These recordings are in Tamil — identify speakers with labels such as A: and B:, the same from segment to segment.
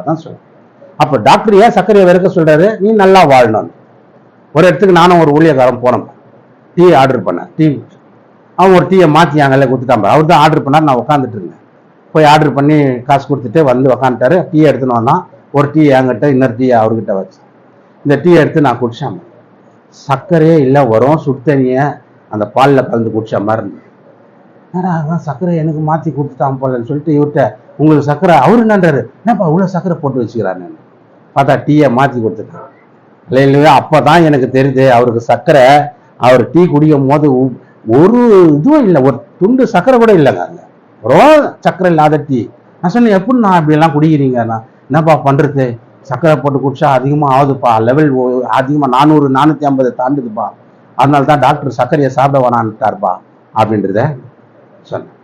A: தான் சொல்றேன். அப்போ டாக்டர் ஏன் சர்க்கரையை வெறுக்க சொல்றாரு? நீ நல்லா வாழணும். ஒரு இடத்துக்கு நானும் ஒரு ஊழியக்காரன் போனோம், டீ ஆர்டர் பண்ணேன். டீ அவன் ஒரு டீயை மாற்றி அங்கே கொடுத்துட்டான். அவர் தான் ஆர்டர் பண்ணார், நான் உட்காந்துட்டு இருந்தேன். போய் ஆர்டர் பண்ணி காசு கொடுத்துட்டு வந்து உக்காந்துட்டாரு. டீ எடுத்துன்னு வந்தான். ஒரு டீ என்கிட்ட, இன்னொரு டீ அவர்கிட்ட வச்சு இந்த டீ எடுத்து நான் குடிச்சேன். சர்க்கரையே இல்லை, வரும் சுடுதண்ணியை அந்த பாலில் கலந்து குடிச்ச மாதிரி இருந்தது. அதான் சர்க்கரை எனக்கு மாற்றி கொடுத்துட்டான் போலன்னு சொல்லிட்டு இவர்கிட்ட, உங்களுக்கு சர்க்கரை, அவரு என்னன்றாரு, என்னப்பா இவ்வளோ சர்க்கரை போட்டு வச்சுக்கிறான்னு பார்த்தா டீயை மாற்றி கொடுத்துட்டான். இல்லையா? அப்போ தான் எனக்கு தெரியுது அவருக்கு சர்க்கரை, அவர் டீ குடிக்கும் போது ஒரு இதுவும் இல்லை, ஒரு துண்டு சர்க்கரை கூட இல்லைங்க. அங்கே ரொம்ப சர்க்கரை இல்லாத டீ. நான் சொன்னேன், எப்படி நான் இப்படியெல்லாம் குடிக்கிறீங்கண்ணா? என்னப்பா பண்ணுறது, சர்க்கரை போட்டு குடிச்சா அதிகமாக ஆகுதுப்பா, லெவல் அதிகமாக 400 450 தாண்டுதுப்பா, அதனால தான் டாக்டர் சர்க்கரையை சாப்பிட வேணான்ட்டார்ப்பா அப்படின்றத சொன்னேன்.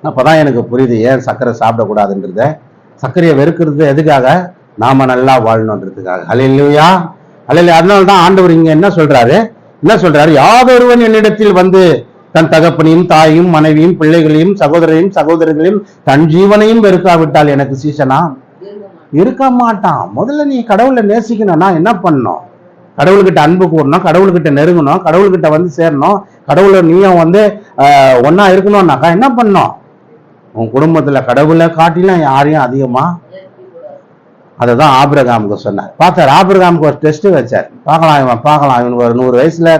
A: அப்போ தான் எனக்கு புரியுது ஏன் சர்க்கரை சாப்பிடக்கூடாதுன்றத. சர்க்கரையை வெறுக்கிறது எதுக்காக? நாம நல்லா வாழணுன்றதுக்காக. அல்லேலூயா, அல்லேலூயா. அதனால தான் ஆண்டவர் இங்க என்ன சொல்றாரு? யாதொருவன் என்னிடத்தில் வந்து தன் தகப்பனையும் தாயையும் மனைவியும் பிள்ளைகளையும் சகோதரையும் சகோதரர்களையும் தன் ஜீவனையும் வெறுக்காவிட்டால் எனக்கு சீசனா இருக்க மாட்டான். முதல்ல நீ கடவுளை நேசிக்கணும்னா என்ன பண்ணணும்? கடவுள்கிட்ட அன்பு கூறணும், கடவுள்கிட்ட நெருங்கணும், கடவுள்கிட்ட வந்து சேரணும், கடவுளை நீயும் வந்து ஒன்னா இருக்கணும்னாக்கா என்ன பண்ணணும்? உன் குடும்பத்துல கடவுளை காட்டிலும் யாரையும் அதிகமா, அதுதான் ஆபிரகாமுக்கு சொன்னார். பார்த்தார், ஆபிரகாமுக்கு ஒரு டெஸ்ட் வச்சார். பார்க்கலாம் இவன் ஒரு 100 வயசுல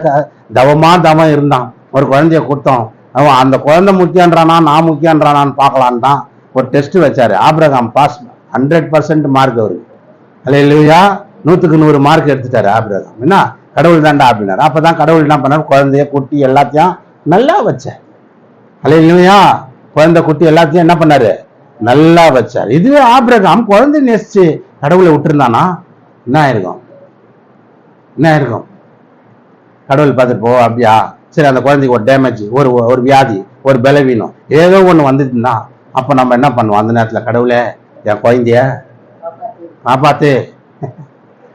A: தவம் இருந்தான், ஒரு குழந்தைய கொடுத்தோம், அவன் அந்த குழந்தை முக்கியன்றானா நான் முக்கியன்றானான்னு பார்க்கலான்னு தான் ஒரு டெஸ்ட் வச்சாரு. ஆபிரகாம் பாஸ், 100% மார்க் அவருக்கு. அல்லேலூயா, 100க்கு 100 மார்க் எடுத்துட்டாரு ஆபிரகாம். என்ன கடவுள் தாண்டா அப்படின்னாரு. அப்பதான் கடவுள் என்ன பண்ணார்? குழந்தைய குட்டி எல்லாத்தையும் நல்லா வச்சார். அல்லேலூயா, குழந்தை குட்டி எல்லாத்தையும் என்ன பண்ணாரு? நல்லா வச்சார். இதுவே ஆபிரகாம் குழந்தை நேசிச்சு கடவுளை விட்டுருந்தானா என்ன ஆயிருக்கும்? கடவுள் பார்த்துட்டு போ அப்படியா, சரி அந்த குழந்தைக்கு ஒரு டேமேஜ், ஒரு வியாதி, ஒரு பலவீனம், ஏதோ ஒண்ணு வந்துட்டுன்னா அப்ப நம்ம என்ன பண்ணுவோம்? அந்த நேரத்துல கடவுளே என் குழந்தைய காப்பாத்து.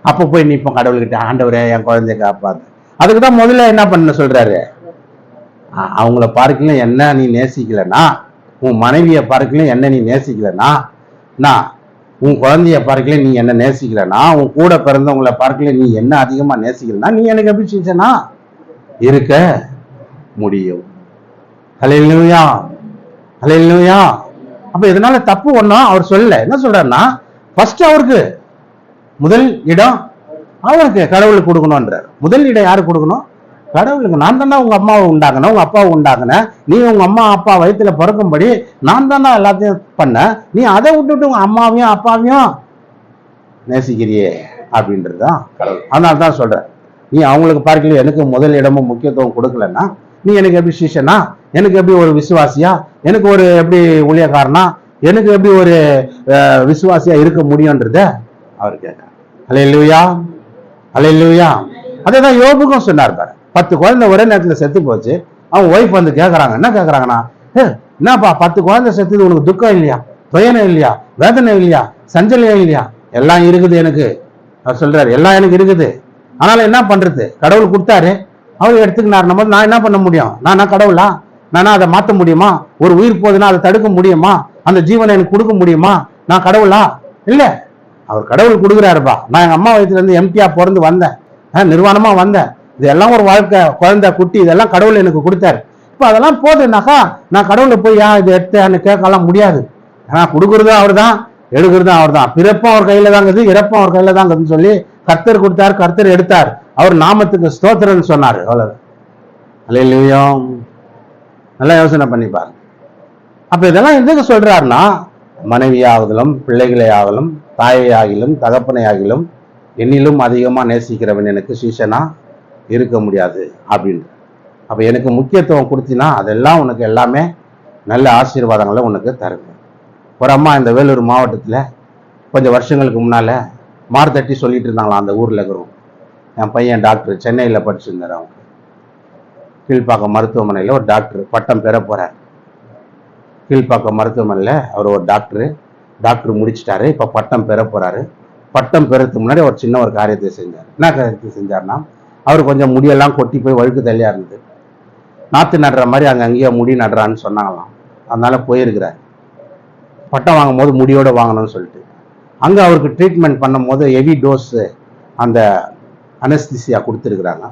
A: அப்ப போய் நிற்போம் கடவுள்கிட்ட, ஆண்டவரே என் குழந்தைய காப்பாத்து. அதுக்குதான் முதல்ல என்ன பண்ண சொல்றாரு? அவங்கள பார்க்கலும் என்ன நீ நேசிக்கலன்னா, உன் மனைவியை பார்க்கலும் என்ன நீ நேசிக்கலன்னா, உன் குழந்தைய பார்க்கல நீ என்ன நேசிக்கலன்னா, உன் கூட பிறந்தவங்களை பார்க்கல நீ என்ன அதிகமா நேசிக்கலன்னா, நீ எனக்கு எப்படி செஞ்சனா இருக்க முடியும்? அல்லேலூயா, அல்லேலூயா. அப்ப இதனால தப்பு ஒண்ணும் அவர் சொல்லல. என்ன சொல்றாருன்னா, ஃபர்ஸ்ட் அவருக்கு முதல் இடம் அவருக்கு கடவுளுக்கு கொடுக்கணும்ன்றார். முதல் இடம் யாருக்கு கொடுக்கணும்? கடவுளுக்கு. நான் தானே உங்க அம்மாவை உண்டாக்குனேன், உங்க அப்பாவை உண்டாக்குனேன், நீ உங்க அம்மா அப்பா வயிற்றுல பிறக்கும்படி நான் தானே எல்லாத்தையும் பண்ண, நீ அதை விட்டுட்டு உங்க அம்மாவையும் அப்பாவையும் நேசிக்கிறியே அப்படின்றதுதான் கடவுள். அதனால தான் சொல்றேன், நீ அவங்களுக்கு பார்க்கல எனக்கு முதல் இடமும் முக்கியத்துவம் கொடுக்கலன்னா நீ எனக்கு எப்படி சிஷ்யனா, எனக்கு எப்படி ஒரு விசுவாசியா, எனக்கு ஒரு எப்படி ஊழியக்காரனா, எனக்கு எப்படி ஒரு விசுவாசியா இருக்க முடியும்ன்றத அவர் கேட்கிறார். அல்லேலூயா, அல்லேலூயா. அதேதான் யோபுக்கும் சொன்னார் பாரு. 10 குழந்தை ஒரே நேரத்துல செத்து போச்சு. அவங்க ஒய்ஃப் வந்து கேட்கறாங்க, என்ன கேட்கறாங்கன்னா, என்னப்பா 10 குழந்தை செத்துது, உனக்கு துக்கம் இல்லையா, துயரம் இல்லையா, வேதனை இல்லையா, சஞ்சலம் இல்லையா? எல்லாம் இருக்குது எனக்கு. அவர் சொல்றாரு, எல்லாம் எனக்கு இருக்குது, ஆனாலும் என்ன பண்றது? கடவுள் கொடுத்தாரு, அவர் எடுத்துக்கினார். நம்ம நான் என்ன பண்ண முடியும்? நான் கடவுளா? நானா அதை மாற்ற முடியுமா? ஒரு உயிர் போகுதுன்னா அதை தடுக்க முடியுமா? அந்த ஜீவனை எனக்கு கொடுக்க முடியுமா? நான் கடவுளா? இல்ல, அவர் கடவுள் கொடுக்குறாருப்பா. நான் எங்க அம்மா வயிற்றுல இருந்து எம்டியா பிறந்து வந்தேன், நிர்வாணமா வந்தேன். இதெல்லாம் ஒரு வாழ்க்கை, குழந்தை குட்டி, இதெல்லாம் கடவுள் எனக்கு கொடுத்தாரு. இப்ப அதெல்லாம் போதுனாக்கா நான் கடவுளை போய் இதை எடுத்தேன்னு கேட்கலாம் முடியாது. ஆனா கொடுக்கறதும் அவர் தான், எடுக்கிறதும் அவர் தான். பிறப்பும் அவர் கையில தாங்குது, இறப்பும் அவர் கையில தாங்குதுன்னு சொல்லி கர்த்தர் கொடுத்தார், கர்த்தர் எடுத்தார், அவர் நாமத்துக்கு ஸ்தோத்திரம்னு சொன்னார். அவ்வளவு. அல்லேலூயா. நல்லா யோசனை பண்ணி பாருங்க. அப்ப இதெல்லாம் எதுக்கு சொல்றாருன்னா, மனைவியாகலும் பிள்ளைகளை ஆகலும் தாயை ஆகிலும் தகப்பனை ஆகிலும் என்னிலும் அதிகமா நேசிக்கிறவன் எனக்கு சீசனா இருக்க முடியாது அப்படின்னு. அப்ப எனக்கு முக்கியத்துவம் கொடுத்தினா அதெல்லாம் உனக்கு எல்லாமே நல்ல ஆசீர்வாதங்களை உனக்கு தருங்க. ஒரு அம்மா இந்த வேலூர் மாவட்டத்துல கொஞ்சம் வருஷங்களுக்கு முன்னால மார்த்தட்டி சொல்லிட்டு இருந்தாங்களாம். அந்த ஊர்ல இருக்கிறோம், என் பையன் டாக்டர் சென்னையில படிச்சிருந்தார். அவங்க கீழ்ப்பாக்கம் மருத்துவமனையில ஒரு டாக்டர் பட்டம் பெற போறார். கீழ்ப்பாக்கம் மருத்துவமனையில அவர் ஒரு டாக்டர் முடிச்சிட்டாரு, இப்ப பட்டம் பெற போறாரு. பட்டம் பெறதுக்கு முன்னாடி ஒரு சின்ன ஒரு காரியத்தை செஞ்சார். என்ன காரியத்தை செஞ்சார்னா, அவர் கொஞ்சம் முடியெல்லாம் கொட்டி போய் வழுக்கு தள்ளியா இருந்தது. நாற்று நடுற மாதிரி அங்கேயே முடி நடுறான்னு சொன்னாங்களாம். அதனால போயிருக்கிறார். பட்டம் வாங்கும் போது முடியோட வாங்கணும்னு சொல்லிட்டு அங்கே அவருக்கு ட்ரீட்மெண்ட் பண்ணும் போது ஹெவி டோஸ் அந்த அனஸ்தீசியா கொடுத்துருக்குறாங்க.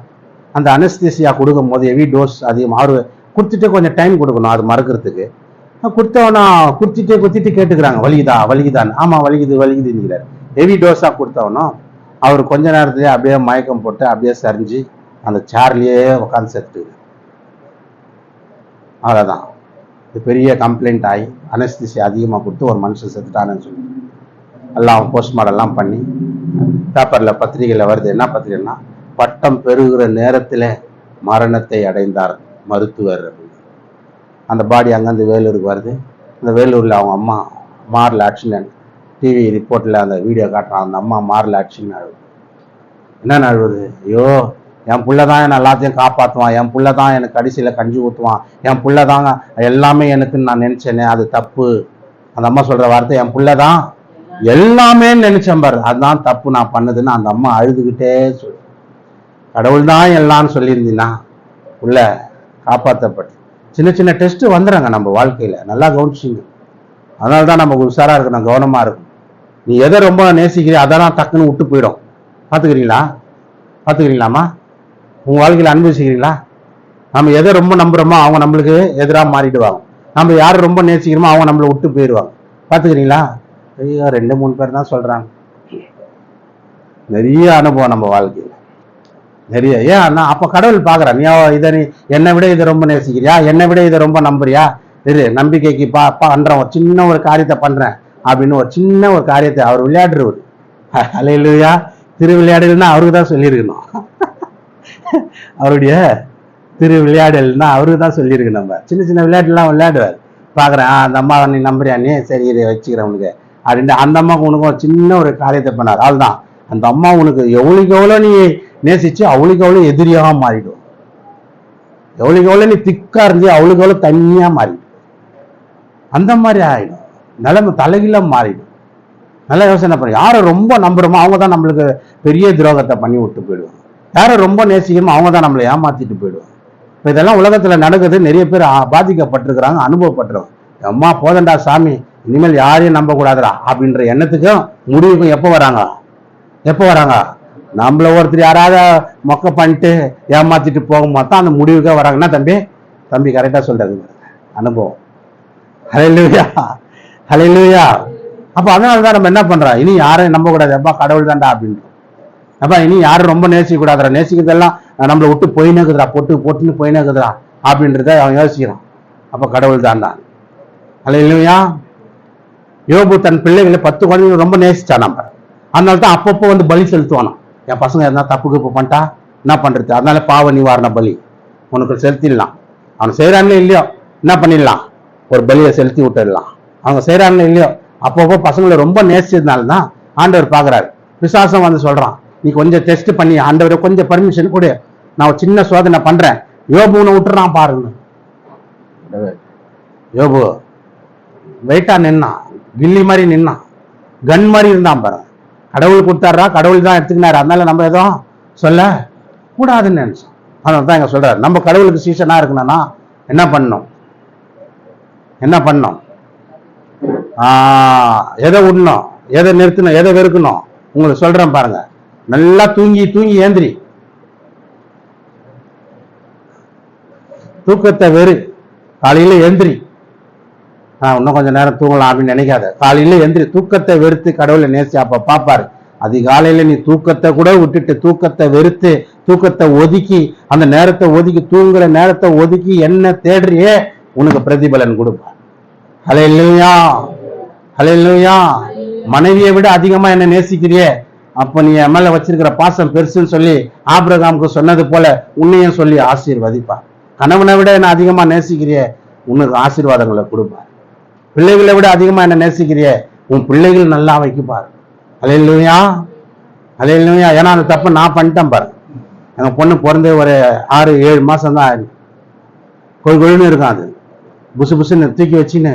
A: அந்த அனஸ்தீசியா கொடுக்கும் போது ஹெவி டோஸ் அதிகமாக அவர் கொடுத்துட்டு கொஞ்சம் டைம் கொடுக்கணும் அது மறக்கிறதுக்கு. கொடுத்தவனா குத்திட்டு கேட்டுக்கிறாங்க வலிக்குதான்னு. ஆமாம் வலிக்குதுங்கிறார். ஹெவி டோஸாக கொடுத்தவனும் அவர் கொஞ்ச நேரத்துலேயே அப்படியே மயக்கம் போட்டு அப்படியே சரிஞ்சு அந்த சேர்லேயே உட்காந்து செத்துட்டு. அவ்வளோதான். இது பெரிய கம்ப்ளைண்ட் ஆகி அனஸ்தீசியா அதிகமாக கொடுத்து ஒரு மனுஷன் செத்துட்டான்னு சொல்லி எல்லாம் போஸ்ட்மார்டம்லாம் பண்ணி பேப்பரில் பத்திரிகையில் வருது. என்ன பத்திரிகைன்னா, பட்டம் பெறுகிற நேரத்தில் மரணத்தை அடைந்தார் மருத்துவர் அப்படின்னு. அந்த பாடி அங்கேருந்து வேலூருக்கு வருது. அந்த வேலூரில் அவங்க அம்மா மாரல் ஆக்சிடென்ட், டிவி ரிப்போர்ட்டில் அந்த வீடியோ காட்டுறான். அந்த அம்மா மாரல் ஆக்சிடென்ட் அழுது. என்ன அழுவுது? ஐயோ என் புள்ள தான் என்னை எல்லாத்தையும் காப்பாற்றுவான், என் புள்ள தான் எனக்கு கடைசியில் கஞ்சி ஊற்றுவான், என் புள்ள தாங்க எல்லாமே எனக்குன்னு நான் நினச்சேனே, அது தப்பு. அந்த அம்மா சொல்கிற வார்த்தை என் புள்ள தான் எல்லாமே நினைச்சேன் பாரு, அதுதான் தப்பு நான் பண்ணதுன்னு அந்த அம்மா அழுதுகிட்டே சொல்லு. கடவுள் தான் எல்லாம்னு சொல்லியிருந்தீங்கன்னா உள்ள காப்பாற்றப்பட்டு. சின்ன சின்ன டெஸ்ட் வந்துடுறாங்க நம்ம வாழ்க்கையில, நல்லா கவனிச்சிங்க. அதனால தான் நம்ம உஷாரா இருக்கணும், கவனமா இருக்கும். நீ எதை ரொம்ப நேசிக்கிறீ அதெல்லாம் டக்குன்னு விட்டு போயிடும். பார்த்துக்கிறீங்களாமா? உங்க வாழ்க்கையில அனுபவிச்சுக்கிறீங்களா? நம்ம எதை ரொம்ப நம்புறோமோ அவங்க நம்மளுக்கு எதிராக மாறிடுவாங்க. நம்ம யாரை ரொம்ப நேசிக்கிறோமோ அவங்க நம்மளை விட்டு போயிடுவாங்க. பார்த்துக்கிறீங்களா? ஐயோ 2-3 பேர் தான் சொல்றாங்க. நிறைய அனுபவம் நம்ம வாழ்க்கையில் நிறைய. ஏன் அப்ப கடவுள் பாக்குறான், நீ நீ என்னை விட இதை ரொம்ப நேசிக்கிறியா, என்னை விட இதை ரொம்ப நம்புறியா, இரு நம்பிக்கைக்கு பண்றேன், ஒரு சின்ன ஒரு காரியத்தை பண்றேன் அப்படின்னு ஒரு சின்ன ஒரு காரியத்தை அவர் விளையாடுறவர். அல்லேலூயா. திருவிளையாடல்னா அவருக்கு தான் சொல்லியிருக்கணும். அவருடைய திருவிளையாடல்னா அவருக்கு தான் சொல்லியிருக்கு. நம்ம சின்ன சின்ன விளையாட்டுலாம் விளையாடுவார். பாக்குறேன் அந்த அம்மா நீ நம்புறியா, நீ சரி இதை வச்சுக்கிறேன் உனக்கு அப்படின்ட்டு அந்த அம்மாவுக்கு உனக்கு ஒரு சின்ன ஒரு காரியத்தை பண்ணார். அதுதான் அந்த அம்மா உனக்கு எவ்வளவுக்கு எவ்வளோ நீ நேசிச்சு அவளுக்கு எவ்வளோ எதிரியாக மாறிடும், எவ்வளவுக்கு எவ்வளோ நீ திக்கா இருந்து அவளுக்கு எவ்வளோ தனியா மாறிடும். அந்த மாதிரி ஆயிடும், நிலைமை தலைகீழ மாறிடும். நல்லா யோசனை பண்ணி யாரை ரொம்ப நம்புறோமோ அவங்க தான் நம்மளுக்கு பெரிய துரோகத்தை பண்ணி விட்டு போயிடுவாங்க. யாரை ரொம்ப நேசிக்கிறோமோ அவங்க தான் நம்மளை ஏமாத்திட்டு போயிடுவாங்க. இப்போ இதெல்லாம் உலகத்துல நடக்குது. நிறைய பேர் பாதிக்கப்பட்டிருக்கிறாங்க, அனுபவப்பட்டுருவாங்க. அம்மா போதண்டா சாமி, இனிமேல் யாரையும் நம்ப கூடாதுடா அப்படின்ற எண்ணத்துக்கும் முடிவுக்கும் எப்போ வராங்க? நம்மள ஒருத்தர் யாராவது மொக்க பண்ணிட்டு ஏமாத்திட்டு போகும்போது தான் அந்த முடிவுக்கே வராங்கன்னா தம்பி கரெக்டா சொல்றாரு, அனுபவம். ஹல்லேலூயா. அப்ப அதனாலதான் நம்ம என்ன பண்றோம், இனி யாரையும் நம்ப கூடாது, அப்பா கடவுள் தான்டா அப்படின்றோம். அப்பா இனி யாரும் ரொம்ப நேசிக்க கூடாதுடா, நேசிக்கிறதெல்லாம் நம்மளை விட்டு போயினே இருக்குதுடா, போட்டுன்னு போயினே இருக்குதுடா அப்படின்றத அவன் யோசிக்கிறான். அப்ப கடவுள் தான்டா. ஹல்லேலூயா. யோபு தன் பிள்ளைகளை 10 குழந்தைங்க ரொம்ப நேசிச்சான். நம்ம அதனால தான் அப்பப்போ வந்து பலி செலுத்துவானா. என் பசங்க எதனா தப்புக்கு பண்ணிட்டா என்ன பண்றது, அதனால பாவ நிவாரண பலி உனக்கு செலுத்திடலாம். அவன் செய்யறாங்களே இல்லையோ என்ன பண்ணிடலாம், ஒரு பலியை செலுத்தி விட்டுடலாம். அவங்க செய்யறாங்களே இல்லையோ அப்பப்போ பசங்களை ரொம்ப நேசிச்சதுனால தான் ஆண்டவர் பாக்குறாரு. விசுவாசம் வந்து சொல்றான், நீ கொஞ்சம் டெஸ்ட் பண்ணி ஆண்டவரை கொஞ்சம் பர்மிஷன் கொடு, நான் ஒரு சின்ன சோதனை பண்றேன். யோபுன்னு விட்டுறான் பாருங்க. யோபு வெயிட்டா நின்னான், கில்லி மாதிரி நின்னான், கன் மாதிரி இருந்தான் பாருங்க. கடவுள் கொடுத்தாரா, கடவுள் தான் எடுத்துக்கினாரு, அதனால நம்ம எதுவும் சொல்ல கூடாதுன்னு நினைச்சோம். அதனால தான் இங்க சொல்றாரு, நம்ம கடவுளுக்கு சீசனா இருக்கணும்னா என்ன பண்ணணும், எதை விடணும், எதை நிறுத்தணும், எதை வெறுக்கணும் உங்களுக்கு சொல்றேன் பாருங்க. நல்லா தூங்கி ஏந்திரி, தூக்கத்தை வெறு, காலையில எந்திரி. இன்னும் கொஞ்சம் நேரம் தூங்கலாம் அப்படின்னு நினைக்காத, காலையில எந்திரி, தூக்கத்தை வெறுத்து கடவுளை நேசி. அப்ப பாப்பாரு, அதிகாலையில நீ தூக்கத்தை கூட விட்டுட்டு தூக்கத்தை வெறுத்து தூக்கத்தை ஒதுக்கி அந்த நேரத்தை ஒதுக்கி தூங்குற நேரத்தை ஒதுக்கி என்ன தேடுறியே உனக்கு பிரதிபலன் கொடுப்பார். ஹல்லேலூயா. ஹல்லேலூயா. மனைவியை விட அதிகமா என்ன நேசிக்கிறியே, அப்ப நீ என் மேல வச்சிருக்கிற பாசம் பெருசுன்னு சொல்லி ஆபிரகாமுக்கு சொன்னது போல உன்னையும் சொல்லி ஆசீர்வதிப்பார். கணவனை விட என்ன அதிகமா நேசிக்கிறியே உனக்கு ஆசீர்வாதங்களை கொடுப்பார். பிள்ளைகளை விட அதிகமா என்ன நேசிக்கிறியே உன் பிள்ளைகள் நல்லா வைக்குப்பார். ஹல்லேலூயா. ஹல்லேலூயா. ஏன்னா அந்த தப்பை நான் பண்ணிட்டேன் பாரு. எங்க பொண்ணு பிறந்து ஒரு 6-7 மாசம் தான் ஆயிடுச்சு. கொழுன்னு இருக்கும், அது புசு புசுன்னு தூக்கி வச்சுன்னு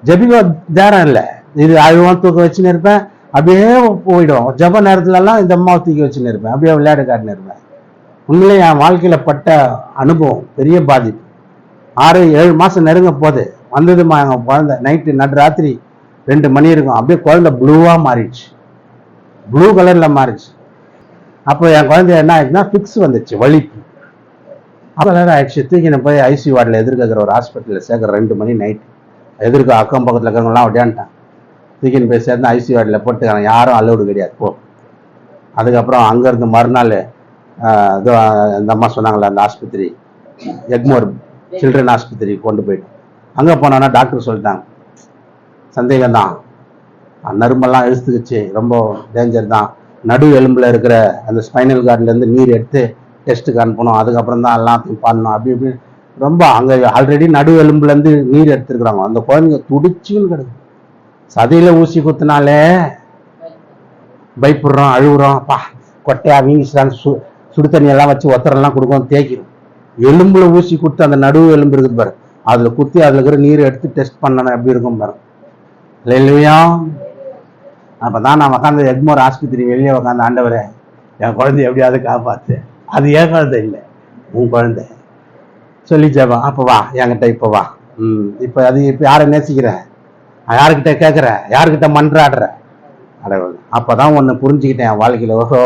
A: ஜபிக்க தேரம் இல்லை, இது அழுவான் தூக்க வச்சுன்னு இருப்பேன், அப்படியே போயிடும். ஜப நேரத்துல எல்லாம் இந்த அம்மாவை தூக்கி வச்சுன்னு இருப்பேன், அப்படியே விளையாடு காட்டுன்னு இருப்பேன். உண்மையிலே என் வாழ்க்கையில பட்ட அனுபவம் பெரிய பாதிப்பு. 6-7 மாசம் நெருங்க போது வந்ததுமா எங்க குழந்தை நைட்டு நடுராத்திரி 2 மணி இருக்கும், அப்படியே குழந்தை ப்ளூவா மாறிடுச்சு, ப்ளூ கலர்ல மாறிடுச்சு. அப்போ என் குழந்தை என்ன ஆயிடுச்சுன்னா ஃபிக்ஸ் வந்துச்சு, வலிக்கு. அப்போ ஆயிடுச்சு, தூக்கின போய் ஐசி வார்டில் எதிர்க்கிற ஒரு ஹாஸ்பிட்டலில் சேர்க்குற 2 மணி நைட்டு. எதிர்க்க அக்கம் பக்கத்தில் இருக்கிறவங்களாம் ஒடியான்ட்டான். தூக்கின்னு போய் சேர்ந்து ஐசி வார்டில் போட்டு யாரும் அலோடு கிடையாது போ. அதுக்கப்புறம் அங்கேருந்து மறுநாள் இந்த அம்மா சொன்னாங்களே அந்த ஆஸ்பத்திரி, எக்மோர் சில்ட்ரன் ஆஸ்பத்திரி கொண்டு போயிட்டு அங்கே போனோன்னா டாக்டர் சொல்லிட்டாங்க, சந்தேகம் தான், நரும்பெல்லாம் இழுத்துக்குச்சு, ரொம்ப டேஞ்சர் தான், நடு எலும்பில் இருக்கிற அந்த ஸ்பைனல் கார்ட்லேருந்து நீர் எடுத்து டெஸ்ட்டுக்கு அனுப்பணும், அதுக்கப்புறம் தான் எல்லாத்தையும் பண்ணணும், அப்படி இப்படி ரொம்ப. அங்கே ஆல்ரெடி நடு எலும்புலேருந்து நீர் எடுத்துருக்குறாங்க. அந்த குழந்தைங்க துடிச்சுன்னு கிடக்கு. சதையில் ஊசி குத்துனாலே பயப்படுறோம், அழுகுறோம், பா கொட்டையா வீங்கிச்சிட்டான்னு சுடு தண்ணியெல்லாம் வச்சு ஒத்தரெல்லாம் கொடுக்கும், தேய்க்கிறோம். எலும்புல ஊசி குத்து அந்த நடுவு எலும்பு இருக்குது பாரு, அதில் குத்தி அதில் இருக்கிற நீர் எடுத்து டெஸ்ட் பண்ணணும், எப்படி இருக்கும் பாரு இல்லையா. அப்போ தான் நான் உட்காந்து எக்மோர் ஆஸ்பத்திரி வெளியே உட்காந்து, ஆண்டவரே என் குழந்தைய எப்படியாவது காப்பாற்று, அது ஏன் குழந்தை இல்லை உன் குழந்தை சொல்லி ஜெபம். அப்போ வா என்கிட்ட, இப்போ வா. இப்போ அது இப்போ யாரை நேசிக்கிற, யாருக்கிட்ட கேட்குற, யாருக்கிட்ட மன்றாடுற, அடவுள். அப்போ தான் ஒன்று புரிஞ்சுக்கிட்டேன் என் வாழ்க்கையில், ஓஹோ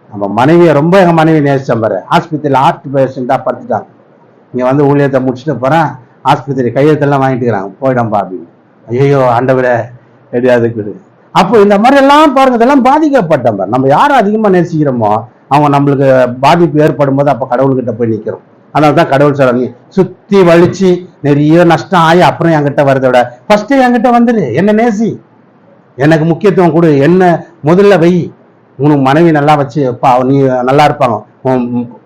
A: நம்ம மனைவியை ரொம்ப எங்கள் மனைவி நேசித்தேன் பாரு. ஆஸ்பத்திரியில் ஹார்ட் பேஷண்ட்டாக படுத்துட்டாங்க, இங்கே வந்து ஊழியத்தை முடிச்சுட்டு போகிறேன், ஆஸ்பத்திரி கையெழுத்தெல்லாம் வாங்கிட்டு இருக்கிறாங்க, போயிடம்பா அப்படின்னு. ஐயோ ஆண்டவரே எப்படியாவது இருக்குது. அப்போ இந்த மாதிரி எல்லாம் பாருங்க, இதெல்லாம் பாதிக்கப்பட்டோம் பாரு. நம்ம யாரை அதிகமாக நேசிக்கிறோமோ அவங்க நம்மளுக்கு பாதிப்பு ஏற்படும் போது அப்போ கடவுள்கிட்ட போய் நிற்கிறோம். அதனால தான் கடவுள் சொல்றாங்க, நீ சுற்றி வலிச்சு நிறைய நஷ்டம் ஆகி அப்புறம் என்கிட்ட வரதை விட ஃபர்ஸ்ட்டு என்கிட்ட வந்துடு, என்ன நேசி, எனக்கு முக்கியத்துவம் கொடு, என்ன முதல்ல வை. உனக்கு மனைவி நல்லா வச்சு நீ நல்லா இருப்பாங்க, உன்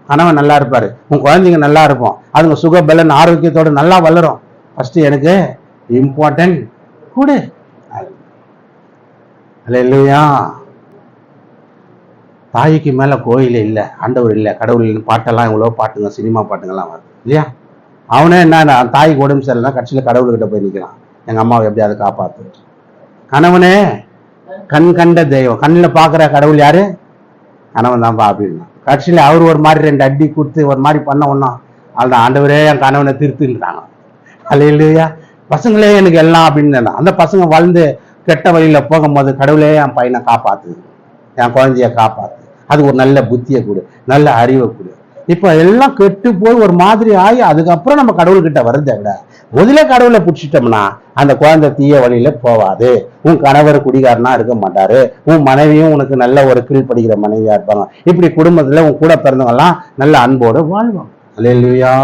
A: கணவன் நல்லா இருப்பாரு, உன் குழந்தைங்க நல்லா இருப்போம், அதுங்க சுக பலன் ஆரோக்கியத்தோடு நல்லா வளரும். ஃபர்ஸ்ட் எனக்கு இம்பார்ட்டன்ட் கொடு. இல்லையா, தாய்க்கு மேல கோயில் இல்லை, ஆண்டவர் இல்லை, கடவுள் இல்லை, பாட்டெல்லாம் இவ்வளோ பாட்டுங்க, சினிமா பாட்டுங்கெல்லாம் வருது இல்லையா. அவனே என்ன தாய்க்கு உடம்பு சரியில்லைன்னா கட்சியில் கடவுள்கிட்ட போய் நிற்கிறான், எங்க அம்மாவை எப்படியாவது காப்பாற்று. கணவனே கண் கண்ட தெய்வம், கண்ணில் பார்க்குற கடவுள் யாரு, கணவன் தான்ப்பா அப்படின்னா. கட்சியில் அவர் ஒரு மாதிரி 2 அடி கொடுத்து ஒரு மாதிரி பண்ண ஒன்றா, அதுதான் ஆண்டவரே என் கணவனை திருத்துன்றாங்க. அல்லேலூயா. பசங்களே எனக்கு எல்லாம் அப்படின்னு. அந்த பசங்க வளர்ந்து கெட்ட வழியில போகும்போது, கடவுளே என் பையனை காப்பாத்து, என் குழந்தைய காப்பாத்து, அது ஒரு நல்ல புத்தியை கொடு, நல்ல அறிவை கொடு. இப்ப எல்லாம் கெட்டு போய் ஒரு மாதிரி ஆகி அதுக்கப்புறம் நம்ம கடவுள்கிட்ட வருதை விட முதல்ல கடவுளை பிடிச்சிட்டோம்னா அந்த குழந்தை தீய வழியில போவாது. உன் கணவர் குடிகாரனா இருக்க மாட்டாரு, உன் மனைவியும் உனக்கு நல்ல ஒரு கீழ்ப்படுகிற மனைவியா இருப்பாங்க. இப்படி குடும்பத்துல உன் கூட பிறந்தவங்க எல்லாம் நல்ல அன்போடு வாழ்வாங்க. அல்லேலூயா.